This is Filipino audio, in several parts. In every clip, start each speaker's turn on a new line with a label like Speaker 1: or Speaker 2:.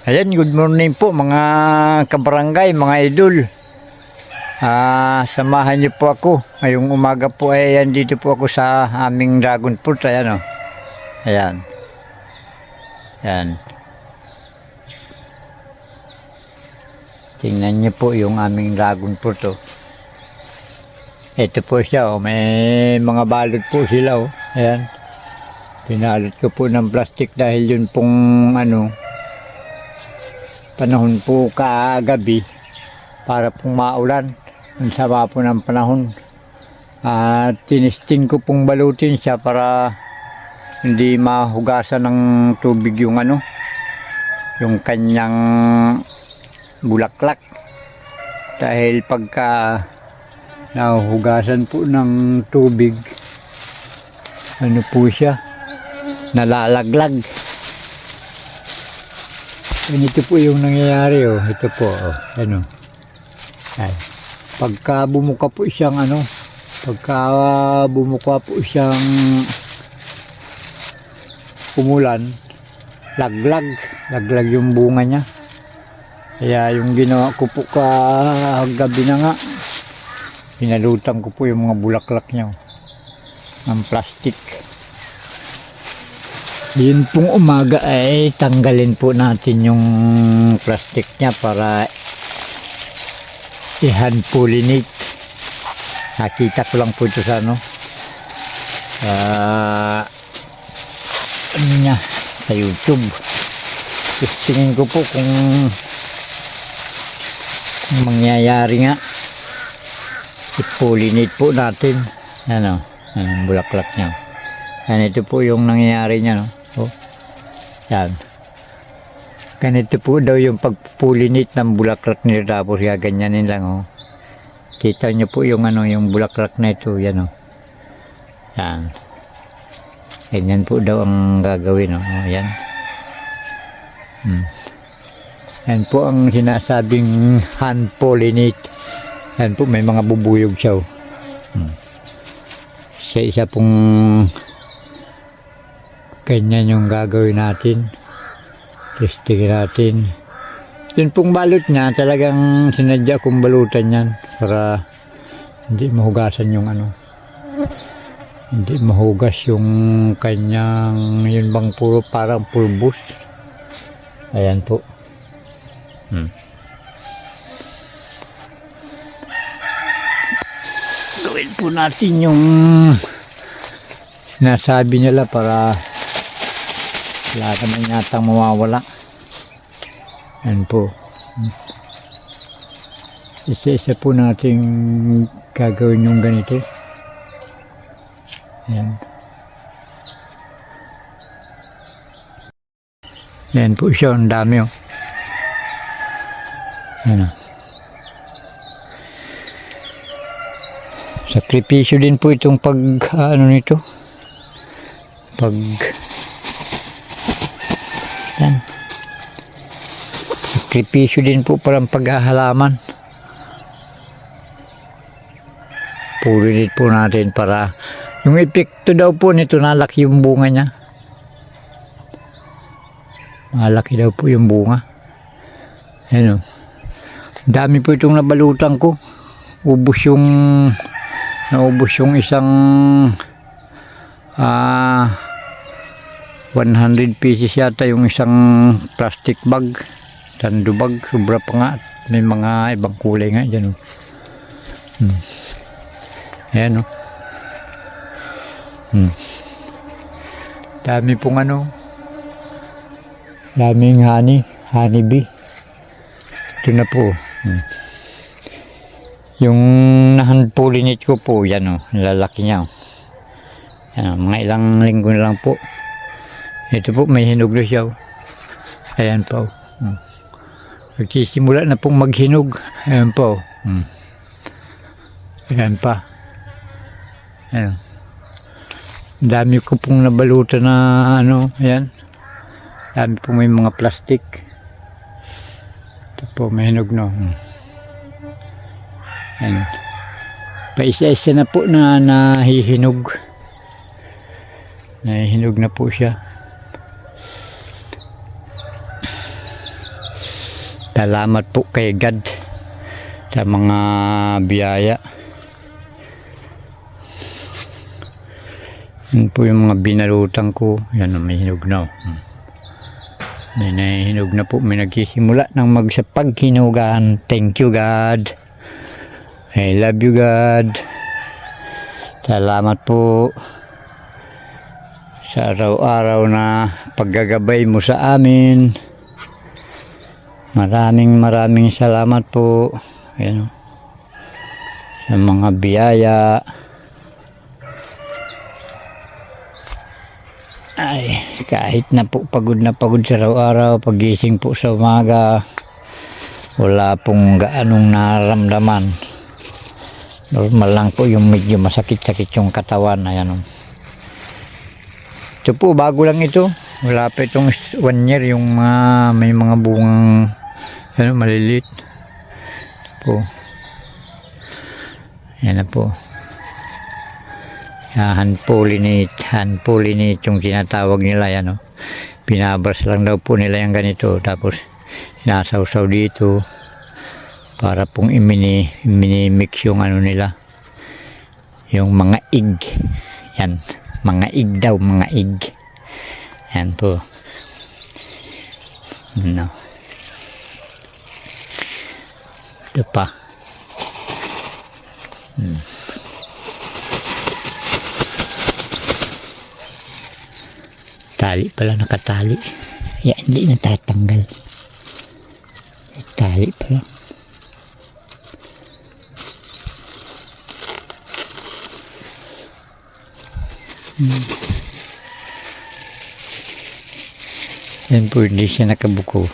Speaker 1: Ayan, good morning po mga kabarangay, mga idol. Samahan niyo po ako. Ngayong umaga po ay dito po ako sa aming dragon fruit. Ayan o. Ayan. Ayan. Tingnan niyo po yung aming dragon fruit o. Ito po siya o. May mga balot po sila o. Ayan. Pinalot ko po ng plastic dahil yun pong panahon po kagabi para pong maulan. Ang sama po ng panahon. At tinisting ko pong balutin siya para hindi mahugasan ng tubig yung yung kanyang bulaklak. Dahil pagka nahugasan po ng tubig, po siya, nalalaglag. Ganito po yung nangyayari oh. Ito po oh. Ay. Pagka bumuka po siyang umulan, laglag yung bunga niya. Kaya yung ginawa ko po kagabi na nga, pinalutan ko po yung mga bulaklak niya ng plastic. Yun pong umaga ay tanggalin po natin yung plastic niya para i-hand pollinate. Nakita ko lang po ito sa sa YouTube. Tingin ko po kung mangyayari nga, i-pollinate po natin ang bulaklak niya. Yan, ito po yung nangyayari niya oh. Yan. Ganito po daw yung pag-pollinate ng bulaklak nila, tapos gaganyanin lang oh. Kita nyo po yung yung bulaklak na ito, yan oh. Yan. Ganyan po daw ang gagawin oh. Yan. Yan po ang sinasabing hand pollinate. Yan po, may mga bubuyog siya oh. Isa pong ganyan yung gagawin natin. Testing natin. Yun pong balot niya, talagang sinadya kong balutan yan para hindi mahugasan yung hindi mahugas yung kanyang, yun bang puro parang pulbos. Ayan po. Gawin po natin yung sinasabi nila para wala naman yatang mawawala. Yan po. Isa-isa po natin gagawin yung ganito. Yan. Yan po siya. Ang dami oh. Yan oh. Sakripisyo din po itong nito. Yan. Sakripisyo din po parang paghahalaman. Pulilit po natin para yung epekto daw po nito, nalaki yung bunga niya. Malaki daw po yung bunga. Ayan o. Dami po itong nabalutan ko. Naubos yung isang 100 pieces yata yung isang plastic bag, tando bag, sobra pa nga. May mga ibang kulay nga dyan ayan dami pong daming honey bee. Ito na po yung na-hand pollinate ko po, yan lalaki niya yan, mga ilang linggo na lang po. Ito po, may hinog na siya ayan po nagsisimula na pong maghinog. Ayan po ayan pa. Ayan. Dami ko pong nabalutan na ayan. Dami po may mga plastic. Ito po, may hinog no. Ayan. Paisa-isa na po na nahihinog. Nahihinog na po siya. Salamat po kay God sa mga biyaya. Yan po yung mga binalutan ko. Yan, may hinog na. May nahihinog na po. May nagsisimula ng magsapaghinugan. Thank you God. I love you God. Salamat po sa araw-araw na paggagabay mo sa amin. Maraming salamat po. Ayan, sa mga biyaya. Ay, kahit na po pagod sa araw-araw, pagising po sa umaga, wala pong gaanong naramdaman. Normal lang po yung medyo masakit-sakit yung katawan. Ayan. Ito po, bago lang ito. Wala pa itong 1 year, yung may mga bungang maliliit. Ito po. Ayan na po. Hand pollinate yung tinatawag nila. Yan, binabras lang daw po nila yung ganito, tapos sinasawsaw dito para pong mix yung nila, yung mga egg. Yan, mga egg daw, mga egg. Yan po. No. Ito pa. Tali pala, nakatali. Ya, hindi natatanggal. Tali pala. Yan po, hindi siya nakabuko.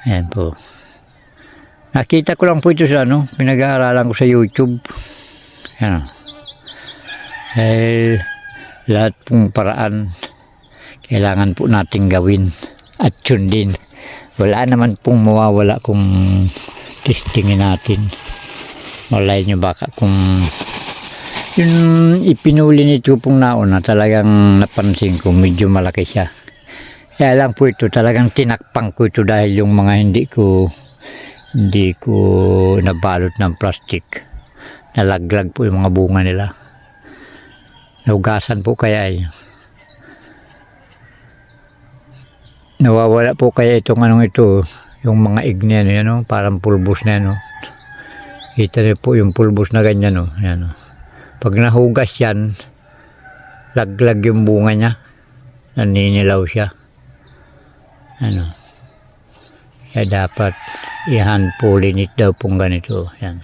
Speaker 1: Yan po. Nakita ko lang po ito sa pinag-aaralan ko sa YouTube. Yan. Lahat pong paraan kailangan po nating gawin at sundin. Wala naman pong mawawala kung testingin natin. Malay nyo baka kung yung ipinuli nito pong nauna, talagang napansin ko medyo malaki siya. Kaya lang po ito, talagang tinakpang ko ito dahil yung mga hindi ko nabalot ng plastic. Nalaglag po yung mga bunga nila. Naugasan po kaya nawawala po kaya itong ito, yung mga egg na yan, parang pulbos na yan. Kita niyo po yung pulbos na ganyan. Yan, pag nahugas yan, laglag yung bunga niya, naninilaw siya. Kaya dapat i-hand pollinate daw pong ganito. Yan.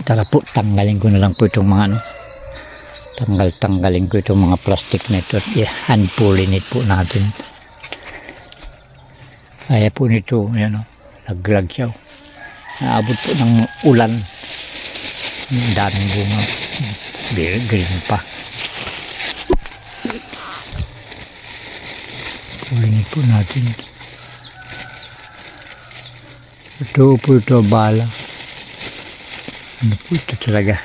Speaker 1: Tara po, tanggalin ko na lang po itong mga tanggalin ko itong mga plastic na ito at i-hand pollinate po natin. Kaya po nito, yan, naglag siya. Naabot po ng ulan. Daming bunga. Green pa. Pollinate po natin. Ito po ito, bala. Ano po ito talaga?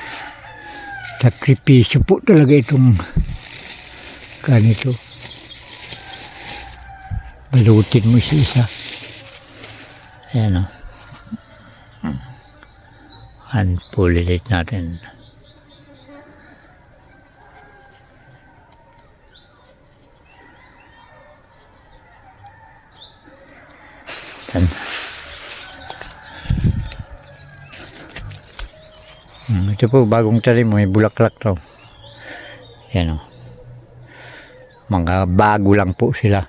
Speaker 1: Sakripisyo po talaga itong ganito. Balutin mo isa-isa. Ayan, hand pollinate natin. Ito po, bagong talim, may bulaklak daw. Yan, mga bago lang po sila.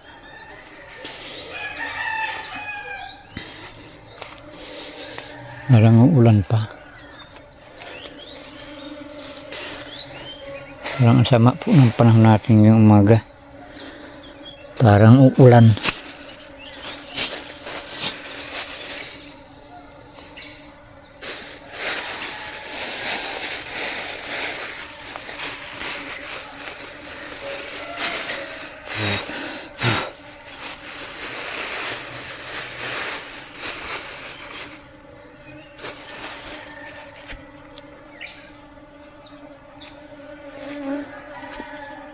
Speaker 1: Parang ulan pa. Parang sama po ng panahon natin yung umaga. Parang uulan.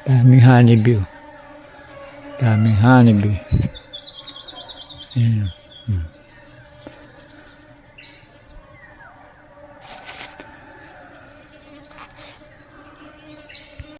Speaker 1: Daming honeybee. Daming honeybee. Ayan.